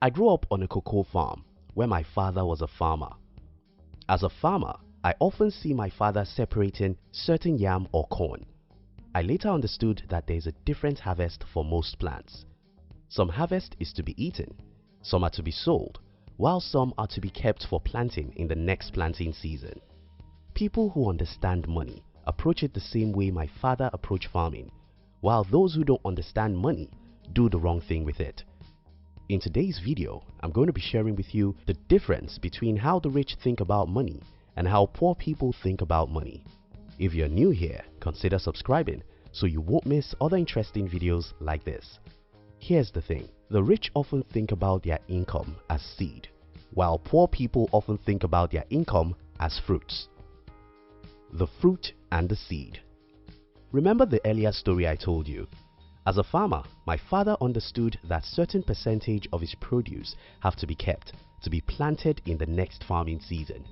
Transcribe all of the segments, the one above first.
I grew up on a cocoa farm where my father was a farmer. As a farmer, I often see my father separating certain yam or corn. I later understood that there is a different harvest for most plants. Some harvest is to be eaten, some are to be sold, while some are to be kept for planting in the next planting season. People who understand money approach it the same way my father approached farming, while those who don't understand money do the wrong thing with it. In today's video, I'm going to be sharing with you the difference between how the rich think about money and how poor people think about money. If you're new here, consider subscribing so you won't miss other interesting videos like this. Here's the thing, the rich often think about their income as seed, while poor people often think about their income as fruits. The fruit and the seed. Remember the earlier story I told you? As a farmer, my father understood that certain percentage of his produce have to be kept to be planted in the next farming season.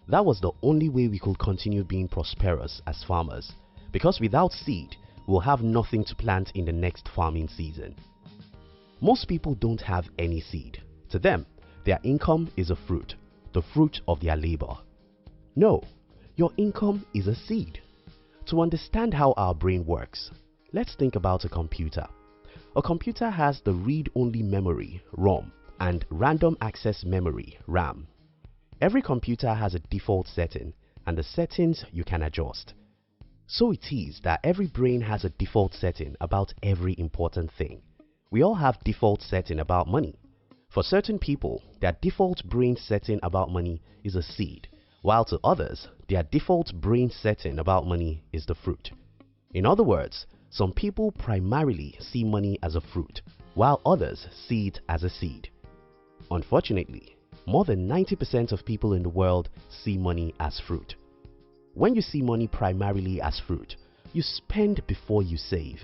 That was the only way we could continue being prosperous as farmers, because without seed, we'll have nothing to plant in the next farming season. Most people don't have any seed. To them, their income is a fruit, the fruit of their labor. No, your income is a seed. To understand how our brain works, let's think about a computer. A computer has the read-only memory, ROM, and random access memory, RAM. Every computer has a default setting, and the settings you can adjust. So it is that every brain has a default setting about every important thing. We all have default setting about money. For certain people, their default brain setting about money is a seed, while to others, their default brain setting about money is the fruit. In other words, some people primarily see money as a fruit, while others see it as a seed. Unfortunately, more than 90% of people in the world see money as fruit. When you see money primarily as fruit, you spend before you save.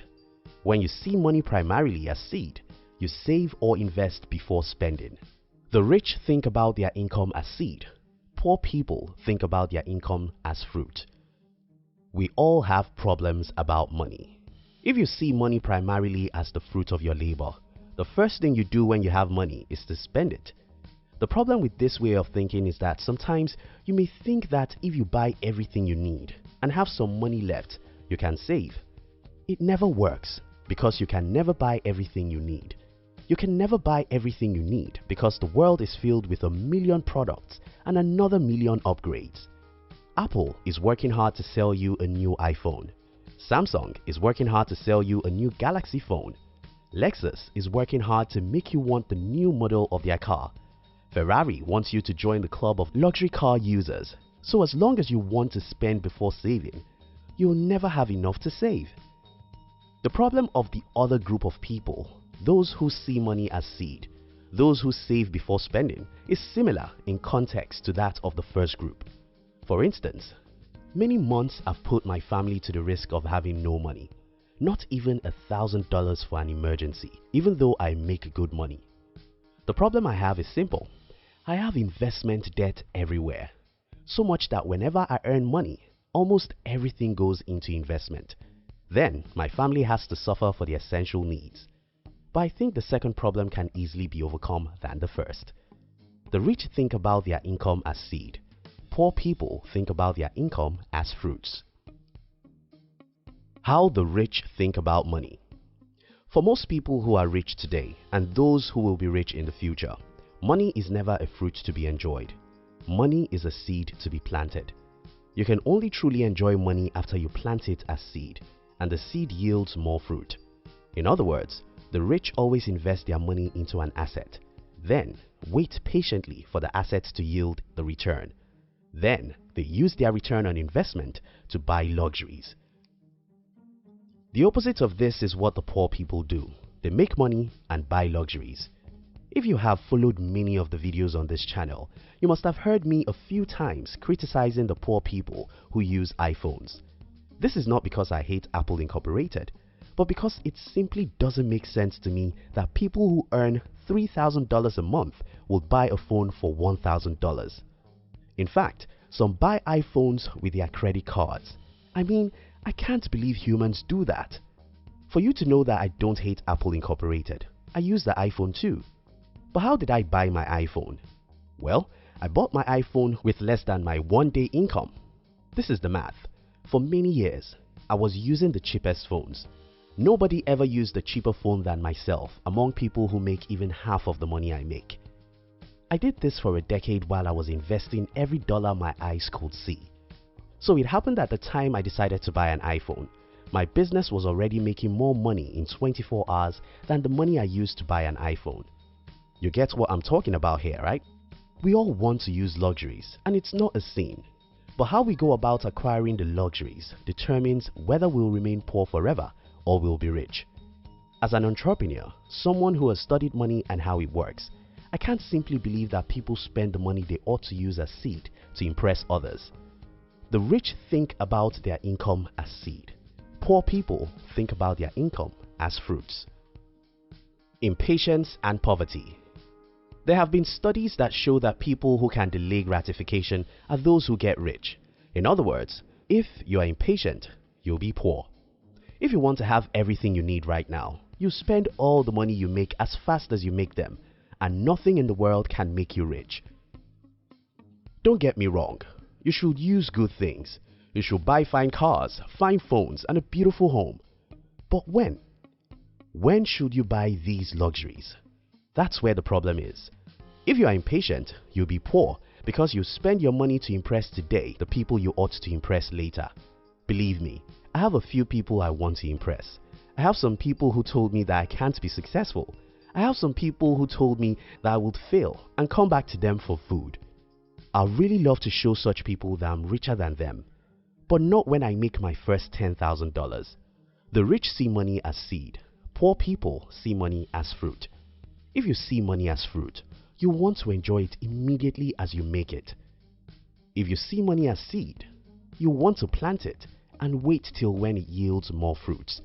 When you see money primarily as seed, you save or invest before spending. The rich think about their income as seed. Poor people think about their income as fruit. We all have problems about money. If you see money primarily as the fruit of your labor, the first thing you do when you have money is to spend it. The problem with this way of thinking is that sometimes you may think that if you buy everything you need and have some money left, you can save. It never works because you can never buy everything you need. You can never buy everything you need because the world is filled with 1 million products and another 1 million upgrades. Apple is working hard to sell you a new iPhone. Samsung is working hard to sell you a new Galaxy phone. Lexus is working hard to make you want the new model of their car. Ferrari wants you to join the club of luxury car users. So as long as you want to spend before saving, you'll never have enough to save. The problem of the other group of people, those who see money as seed, those who save before spending, is similar in context to that of the first group. For instance, many months I've put my family to the risk of having no money, not even $1,000 for an emergency, even though I make good money. The problem I have is simple. I have investment debt everywhere, so much that whenever I earn money, almost everything goes into investment. Then my family has to suffer for the essential needs. But I think the second problem can easily be overcome than the first. The rich think about their income as seed. Poor people think about their income as fruits. How the rich think about money. For most people who are rich today and those who will be rich in the future, money is never a fruit to be enjoyed. Money is a seed to be planted. You can only truly enjoy money after you plant it as seed, and the seed yields more fruit. In other words, the rich always invest their money into an asset, then wait patiently for the asset to yield the return. Then they use their return on investment to buy luxuries. The opposite of this is what the poor people do. They make money and buy luxuries. If you have followed many of the videos on this channel, you must have heard me a few times criticizing the poor people who use iPhones. This is not because I hate Apple Incorporated, but because it simply doesn't make sense to me that people who earn $3,000 a month will buy a phone for $1,000. In fact, some buy iPhones with their credit cards. I mean, I can't believe humans do that. For you to know that I don't hate Apple Incorporated, I use the iPhone too. But how did I buy my iPhone? Well, I bought my iPhone with less than my one-day income. This is the math. For many years, I was using the cheapest phones. Nobody ever used a cheaper phone than myself among people who make even half of the money I make. I did this for a decade while I was investing every dollar my eyes could see. So it happened at the time I decided to buy an iPhone. My business was already making more money in 24 hours than the money I used to buy an iPhone. You get what I'm talking about here, right? We all want to use luxuries, and it's not a sin. But how we go about acquiring the luxuries determines whether we'll remain poor forever or we'll be rich. As an entrepreneur, someone who has studied money and how it works, I can't simply believe that people spend the money they ought to use as seed to impress others. The rich think about their income as seed. Poor people think about their income as fruits. Impatience and poverty. There have been studies that show that people who can delay gratification are those who get rich. In other words, if you are impatient, you'll be poor. If you want to have everything you need right now, you spend all the money you make as fast as you make them, and nothing in the world can make you rich. Don't get me wrong, you should use good things. You should buy fine cars, fine phones, and a beautiful home. But when? When should you buy these luxuries? That's where the problem is. If you are impatient, you'll be poor because you spend your money to impress today the people you ought to impress later. Believe me, I have a few people I want to impress. I have some people who told me that I can't be successful. I have some people who told me that I would fail and come back to them for food. I really love to show such people that I'm richer than them. But not when I make my first $10,000. The rich see money as seed. Poor people see money as fruit. If you see money as fruit, you want to enjoy it immediately as you make it. If you see money as seed, you want to plant it and wait till when it yields more fruits.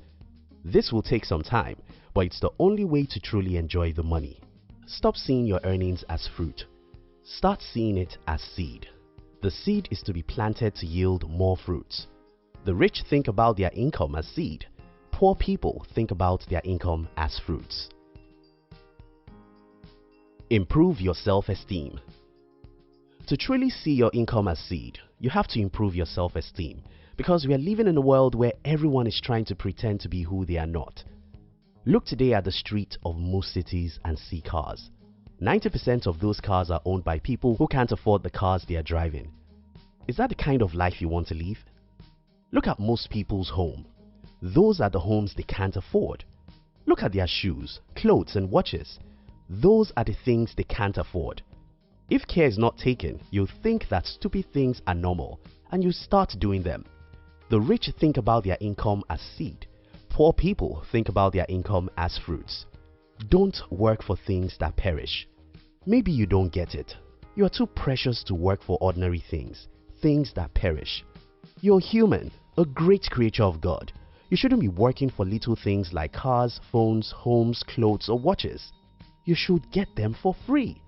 This will take some time, but it's the only way to truly enjoy the money. Stop seeing your earnings as fruit. Start seeing it as seed. The seed is to be planted to yield more fruits. The rich think about their income as seed. Poor people think about their income as fruits. Improve your self-esteem. To truly see your income as seed, you have to improve your self-esteem because we are living in a world where everyone is trying to pretend to be who they are not. Look today at the street of most cities and see cars. 90% of those cars are owned by people who can't afford the cars they are driving. Is that the kind of life you want to live? Look at most people's home. Those are the homes they can't afford. Look at their shoes, clothes and watches. Those are the things they can't afford. If care is not taken, you'll think that stupid things are normal and you start doing them. The rich think about their income as seed. Poor people think about their income as fruits. Don't work for things that perish. Maybe you don't get it. You are too precious to work for ordinary things, things that perish. You're human, a great creature of God. You shouldn't be working for little things like cars, phones, homes, clothes or watches. You should get them for free.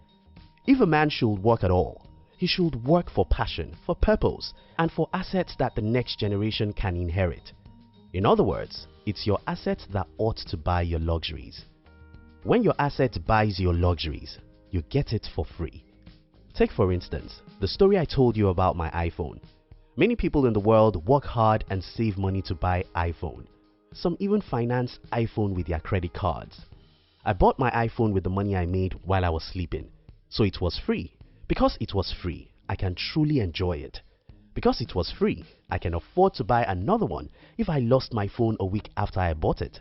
If a man should work at all, he should work for passion, for purpose, and for assets that the next generation can inherit. In other words, it's your assets that ought to buy your luxuries. When your asset buys your luxuries, you get it for free. Take for instance, the story I told you about my iPhone. Many people in the world work hard and save money to buy iPhone. Some even finance iPhone with their credit cards. I bought my iPhone with the money I made while I was sleeping. So it was free. Because it was free, I can truly enjoy it. Because it was free, I can afford to buy another one if I lost my phone a week after I bought it.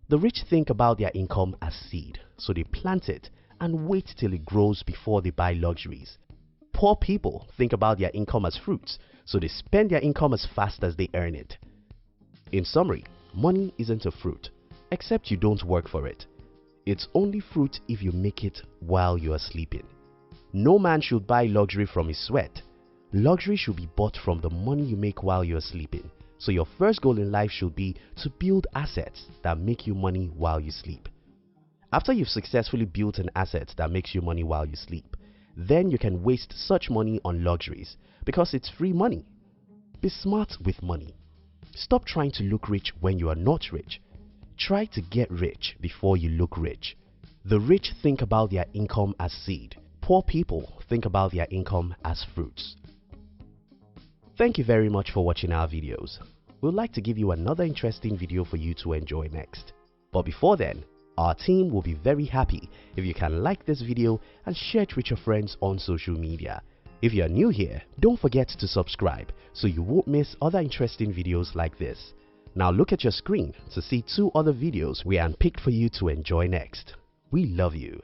The rich think about their income as seed, so they plant it and wait till it grows before they buy luxuries. Poor people think about their income as fruits, so they spend their income as fast as they earn it. In summary, money isn't a fruit, except you don't work for it. It's only fruit if you make it while you are sleeping. No man should buy luxury from his sweat. Luxury should be bought from the money you make while you are sleeping. So your first goal in life should be to build assets that make you money while you sleep. After you've successfully built an asset that makes you money while you sleep, then you can waste such money on luxuries because it's free money. Be smart with money. Stop trying to look rich when you are not rich. Try to get rich before you look rich. The rich think about their income as seed. Poor people think about their income as fruits. Thank you very much for watching our videos. We'd like to give you another interesting video for you to enjoy next. But before then, our team will be very happy if you can like this video and share it with your friends on social media. If you are new here, don't forget to subscribe so you won't miss other interesting videos like this. Now look at your screen to see 2 other videos we handpicked for you to enjoy next. We love you.